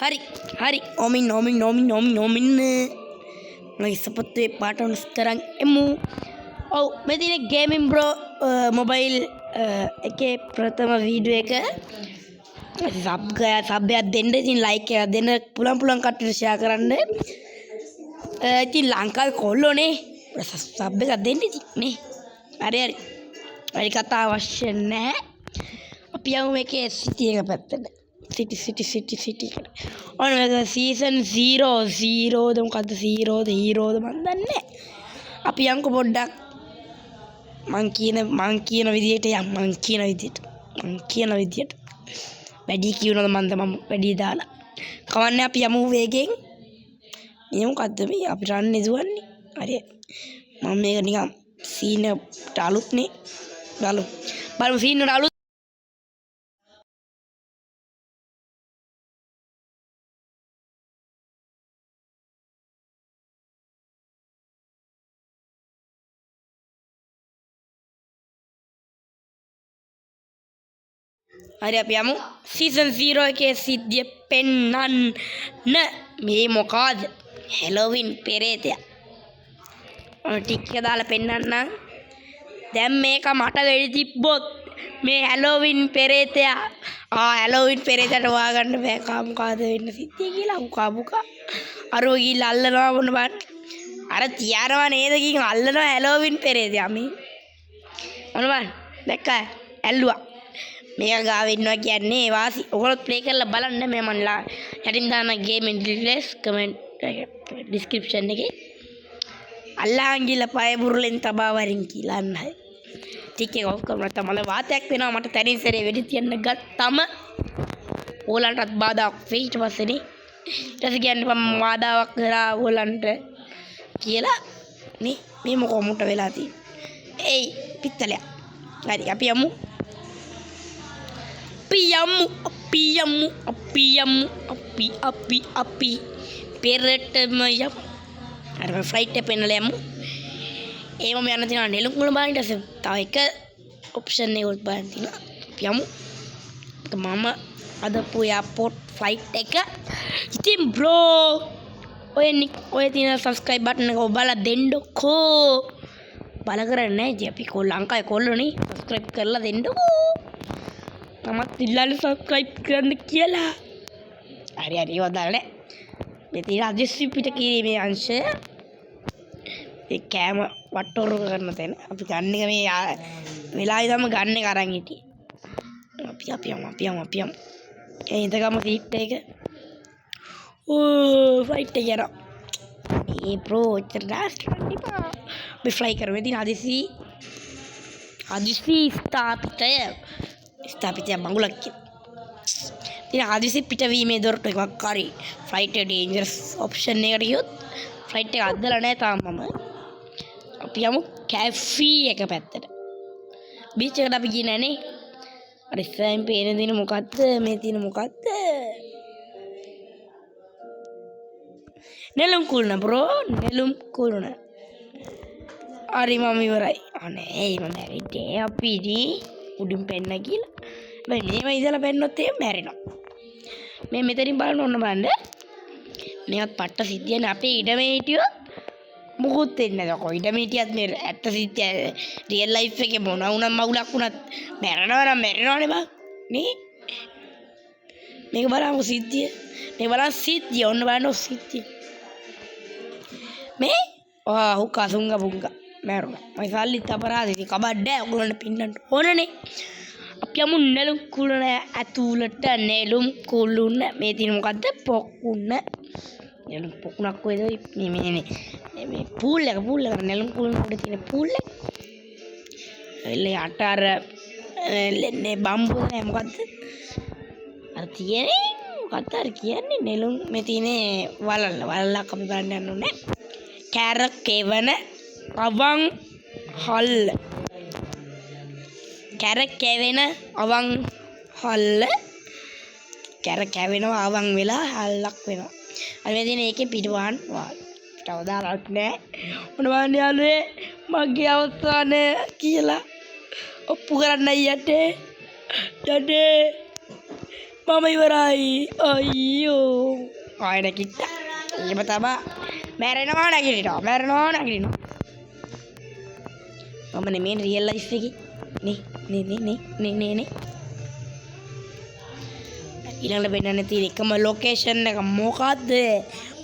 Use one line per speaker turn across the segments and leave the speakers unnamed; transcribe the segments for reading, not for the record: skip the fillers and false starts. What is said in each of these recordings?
Hari, hari. Omin. Lagi seperti pattern sekarang emu. Oh, berarti ini gaming bro mobile එකේ ප්‍රථම video එක සබ්යක් දෙන්න ඉතින් ලයික් එකක් දෙන්න පුළුවන් කට්ටියට ෂෙයා කරන්න. ඉතින් ලංකාවේ කොල්ලෝනේ සබ් එකක් දෙන්න ඉතින් නේ. හරි. හරි කතා අවශ්‍ය නැහැ. අපි යමු මේකේ සිටි එක පැත්තට. සිටි එකට. ඔන්න මේක සීසන් 0 ද මොකද්ද 0ද හීරෝද මන් දන්නේ නැහැ. අපි යන්කො පොඩ්ඩක් මං කියන විදියට වැඩි කියනවද මන්ද මම වැඩි දාලා කවන්නේ අපි යමු වේගෙන් මේ මොකද්ද මේ අපි රන්නේ දුවන්නේ හරි මම මේක නිකන් සීන් එකට අලුත්නේ බලමු සීන් එකට අලුත් හරි අපි යමු සීසන් 0 එකේ සිද්ධිය පෙන්නන්න මේ මොකද හැලෝවින් පෙරේතයා ඔය ටික් එක දාලා පෙන්නන්න දැන් මේක මට වෙඩි තිබ්බොත් මේ හැලෝවින් පෙරේතයා හැලෝවින් පෙරේතට හොයාගන්න බෑ මොකද වෙන්න සිද්ධිය කියලා උකා අරෝ ගිහලා අල්ලනවා මොන බන් අර තියාරවා නේද කින් අල්ලනවා හැලෝවින් පෙරේතයා මේ මොන බන් දැක්කා ඇල්ලුවා මේක ගාව ඉන්නවා කියන්නේ වාසි. ඔයගොල්ලෝ ප්ලේ කරලා බලන්න මේ මන්ලා යටින් දාන ගේමින් ඩීටේල්ස් කමෙන්ට් ඩිස්ක්‍රිප්ෂන් එකේ. අල්ලාංගිල පය බුරුලෙන් තබා වරින් කියලා අන්නයි. ටික එක ඔෆ් කරනවා තමයි වාතයක් වෙනවා මට තනින් සැරේ වෙඩි තියන්න ගත්තම ඕලන්ටත් බාධාක් වෙයි ඊට පස්සේනේ. ඊට පස්සේ කියන්නේ මම බාධාවක් කරා ඕලන්ට කියලා නේ මේ මොකෝ මුට වෙලා තියෙන්නේ. ඒයි පිත්තලයක්. හරි අපි යමු. අපි පෙරටම යමු. අර ෆ්ලයිට් එක පෙන්නලා යමු. ඒවම යන්න තියෙනවා නෙළුම් කුණ බලන්න ඊට තව එක ඔප්ෂන් එකක් බලන්න තියෙනවා. අපි යමු. මම අදපු එයාපෝට් ෆ්ලයිට් එක. ඉතින් බ්‍රෝ ඔය තියෙන සබ්ස්ක්‍රයිබ් බටන් එක ඔබලා දෙන්නකෝ. බල කරන්නේ නැහැ ඉතින් අපි ලංකාවේ කොල්ලෝනේ සබ්ස්ක්‍රයිබ් කරලා දෙන්නකෝ. මමත් ඉල්ලන්නේ සබ්ස්ක්‍රයිබ් කරන්න කියලා. හරි ඒව දාලා මේ තියෙන අදිස්සි පිට කිරීමේ අංශය ඒ කෑම වට්ටෝරු කරන තැන අපි ගන්න එක මේ වෙලාවයි තම ගන්න එක අරන් හිටියේ. අපි යමු. ඒ ඉඳගම සීට් එක. ෆ්ලයිට් එක යනවා. ඒ බ්‍රෝ ඉතර ඩාස්ට් කරන්න එපා. අපි ෆ්ලයි කරමු. ඉතින් අදිස්සි ස්ථාපිතය මඟුලක් තියෙන හදිසි පිටවීමේ දොරටු එකක් හරි ෆ්ලයිට් එක ඩේන්ජරස් ඔප්ෂන් එකට ගියොත් ෆ්ලයිට් එක අද්දලා නැහැ තාම මම. අපි යමු කැෆී එක පැත්තට. බීච් එකට අපි ගියේ නැනේ. අර ඉස්සරහින් පේන දින මොකද්ද මේ තියෙන මොකද්ද? නෙළුම් කුළුණ බ්‍රෝ නෙළුම් කුළුණ. හරි මම ඉවරයි. අනේ මම ඇවිත් අපි උඩින් පෙන්න කියලා. මේව ඉඳලා පෙන්නොත් එහෙම මැරෙනවා. මේ මෙතනින් බලන්න ඕන බලන්න. මේවත් පට්ට සිද්ධියනේ අපේ ඉඩමේ හිටියොත් මුකුත් වෙන්නේ නැහැ. කොයි ඉඩමේ හිටියත් මේ ඇත්ත සිද්ධිය රියල් ලයිෆ් එකේ මොනවා වුණත් මගුලක් වුණත් මැරෙනවනේ බං. නේ මේක බලමු සිද්ධිය. මේ බලන්න සිද්ධිය ඔන්න බලන්න සිද්ධිය. මේ හුක්කා සුංගා පුංගා මැරුණා. මයි සල්ලිත් අපරාධේ කබඩෑ ඔයගොල්ලන්ට පින්නන්න ඕනනේ. අපි යමු නෙළුම් කුළුණ ඇතුළට. නෙළුම් කුළුණ මේ තියෙන මොකද්ද? පොකුණ. නෙළුම් පොකුණක් කොයිද මේ පූල් එක නෙළුම් කුළුණ උඩ තියෙන පූල් එක. එල්ලේ යට අර ලෙන්නේ බම්බු නෑ මොකද්ද? අර තියෙන්නේ මොකද්ද අර කියන්නේ නෙළුම් මේ තියෙන්නේ වලල්ලක් අපි බලන්න යන්න ඕනේ. කැරකෙවන අවං හල්ල. කැරකෙවෙන අවං හල්ල. කැරකෙවෙනවා අවං වෙලා හල්ලක් වෙනවා. අර මේ දින ඒකේ පිටවහන් පිටව දාලක් නෑ. මොන වන්නේ යාළුවේ මගේ අවස්ථාන කියලා ඔප්පු කරන්න යන්නේ. මම ඉවරයි අයියෝ ආය නැගිට්ටා එහෙම තමයි මැරෙනවා නැගිටිනවා මම නෙමෙයි රියල් ලයිෆ් එකේ නේ ඊළඟට වෙන්නන්න තියෙන එකම ලොකේෂන් එක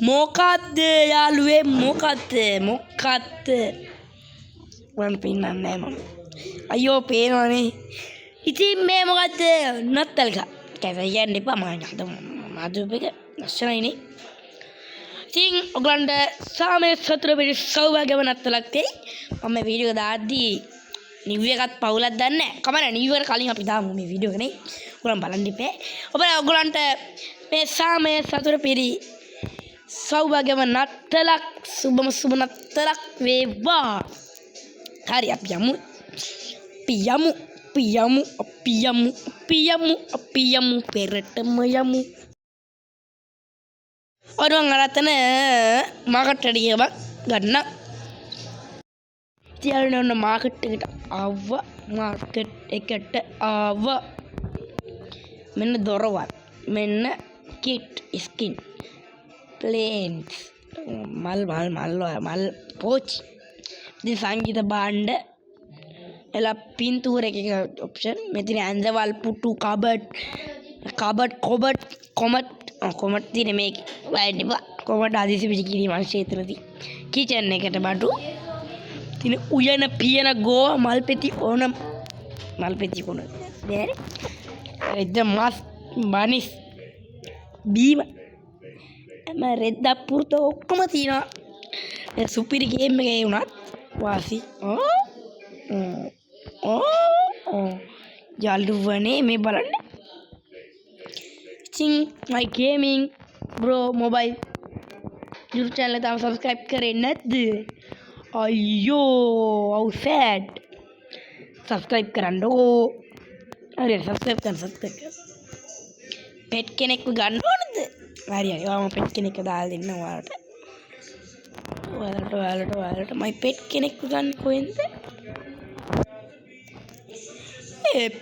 මොකද්ද යාළුවේ මොකද්ද මම පෙන්නන්නේ නැහැ මම අයියෝ පේනවනේ ඉතින් මේ මොකද්ද නත්තල්ක කැෆේ යන්න එපා මම අදපෙක ලස්සනයිනේ ඉතින් ඔයගලන්ට සාමයේ සතර පිට සෞභාග්‍යව නත්තලක් තේ මම වීඩියෝ දාද්දී නිව් එකත් පවුලක් දන්නේ නැහැ කමන නිව් එක කලින් අපි දාමු මේ වීඩියෝ එක නේ ඔයගලන් බලන්න ඉපේ ඔයගලන්ට මේ සාමයේ සතර පිරි සෞභාග්‍යව නත්තලක් සුබ නත්තලක් වේවා හරි අපි යමු පෙරටම යමු ඔරුවන් අරතන මාකට් එකට ගන්න තියන්න ඔන්න මාකට් එකට ආවා මෙන්න දොරවල් මෙන්න කිට් ස්කින් ප්ලේන්ස් මල් පෝච් ඉතින් සංගීත භාණ්ඩ එලා පින්තූර එක ඔප්ෂන් මෙතන ඇඳවල් පුටු කබඩ් කොමට් තියෙන මේක වයින් ඉපා කොමට් ආදිසි පිටි කිරීම ක්ෂේත්‍රදී කිචන් එකට බඩු තින උයන පියන ගෝව මල්පෙති කොන නේද රෙද්ද මස් බනිස් බීම එම රෙද්ද පුරත ඔක්කොම තියෙනවා සුපිරි ගේම් එකේ වුණත් වාසි යාළුවනේ මේ බලන්න ඉතින් my gaming bro mobile YouTube channel තාම subscribe කරේ නැද්ද අයියෝ how sad subscribe කරන්නකෝ හරි subscribe කරන්න pet කෙනෙක්ව ගන්න ඕනද හරි මම pet කෙනෙක්ව දාලා දෙන්න ඔයාලට my pet කෙනෙක්ව ගන්න කොහෙන්ද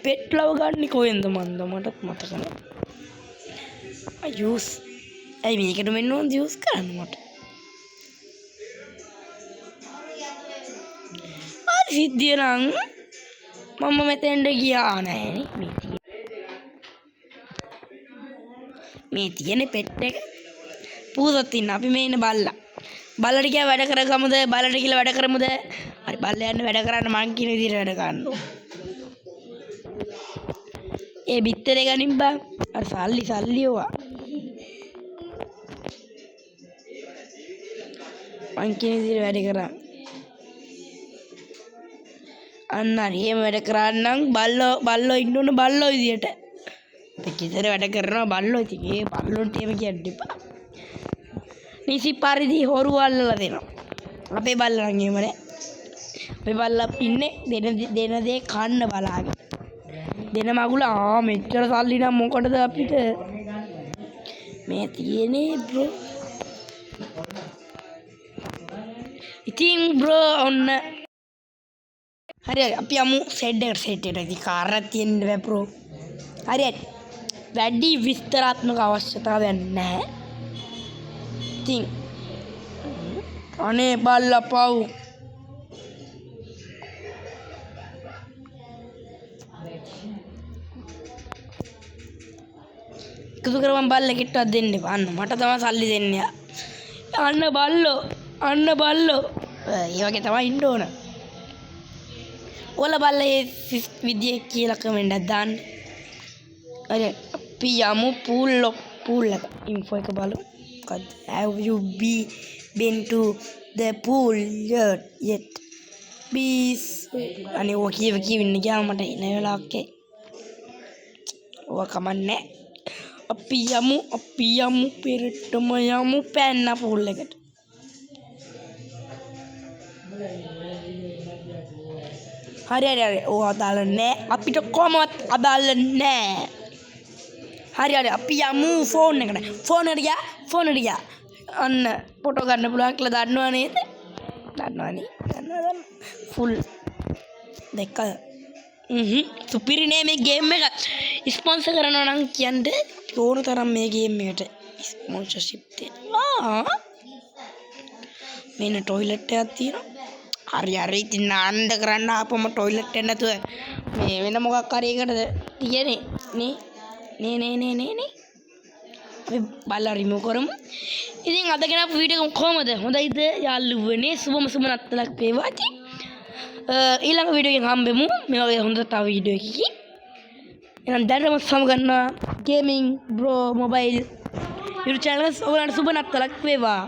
pet ලව ගන්න කොහෙන්ද මට මතක නැහැ යූස් ඇයි මේකට මෙන්න ඕන යූස් කරන්න මට හරි සිද්ධිය නම් මම මෙතෙන්ට ගියා නැහැ මේ තියෙන පෙට් එක පූසත් ඉන්න අපි මේ ඉන්න බල්ලට කියලා වැඩ කරගමුද බල්ලට කියලා වැඩ කරමුද හරි බල්ලා යන්න වැඩ කරන්න මං කියන විදිහට වැඩ කරනවා ඒ බිත්තරේ ගනින් බං අර සල්ලි ඕවා මං කියන විදිහට වැඩ කරා අන්න හරි එහෙම වැඩ කරන්නම් බල්ලෝ ඉන්න ඕන බල්ලෝ විදියට පිටිතර වැඩ කරනවා බල්ලෝ ඉතින් ඒ බල්ලොන්ට එහෙම කියන්න එපා නිසි පරිදි හොරු අල්ලලා දෙනවා අපේ බල්ලා නම් එහෙම නෑ අපේ බල්ලා ඉන්නේ දෙන දේ කන්න බලාගෙන දෙන මගුල මෙච්චර සල්ලි නම් මොකටද අපිට මේ තියෙන්නේ බ්‍රෝ ඉතින් බ්‍රෝ ඔන්න හරි අපි යමු සෙට් එකට ඉතින් කාර්යයක් තියෙන්න බෑ බ්‍රෝ හරි වැඩි විස්තරාත්මක අවශ්‍යතාවයක් නැහැ ඉතින් අනේ බල්ලා පව් එකතු කරවම් බල්ලෙක්ටවත් දෙන්න එපා අන්න මට තමයි සල්ලි දෙන්නේ අන්න බල්ලෝ ඒ වගේ තමයි ඉන්න ඕන ඔයාලා බල්ලා ඒ විදිය කියලා කමෙන්ට් එකක් දාන්න හරි අපි යමු pool එක info එක බලමු have you been to the pool yet please අනේ ඔය කියවින්න ගියාම මට එන වෙලාවක් ඔය කමන්නේ අපි යමු පෙරටම යමු පැන්න pool එකට හරි ඕව අදාළ නෑ අපිට කොහොමවත් අදාළ නෑ හරි අපි යමු ෆෝන් එකට ගියා අන්න ෆොටෝ ගන්න පුළුවන් කියලා දන්නවා නේද දන්නවා ෆුල් දැක්කද සුපිරි නේ මේ ගේම් එක ස්පොන්සර් කරනවා නම් කියන්න ඕන තරම් මේ ගේම් එකට ස්පොන්සර්ෂිප් දෙනවා. මෙන්න ටොයිලට් එකක් තියෙනවා. හරි ඉතින් ආනන්ද කරන්න ආපම ටොයිලට් එක නැතුව මේ වෙන මොකක් හරි එකටද තියෙන්නේ නේ අපි බලලා රිමූව් කරමු. ඉතින් අද ගෙනාපු වීඩියෝ එක කොහමද? හොඳයිද යාළුවනේ? සුබම නත්තලක් වේවා. ඊළඟ වීඩියෝ එකෙන් හම්බෙමු. මේ වගේ හොඳ තව වීඩියෝ එකකින්. එහෙනම් දැනටම සමගන්න gaming bro mobile YouTube channel ඔයාලට සුබ නත්තලක් වේවා.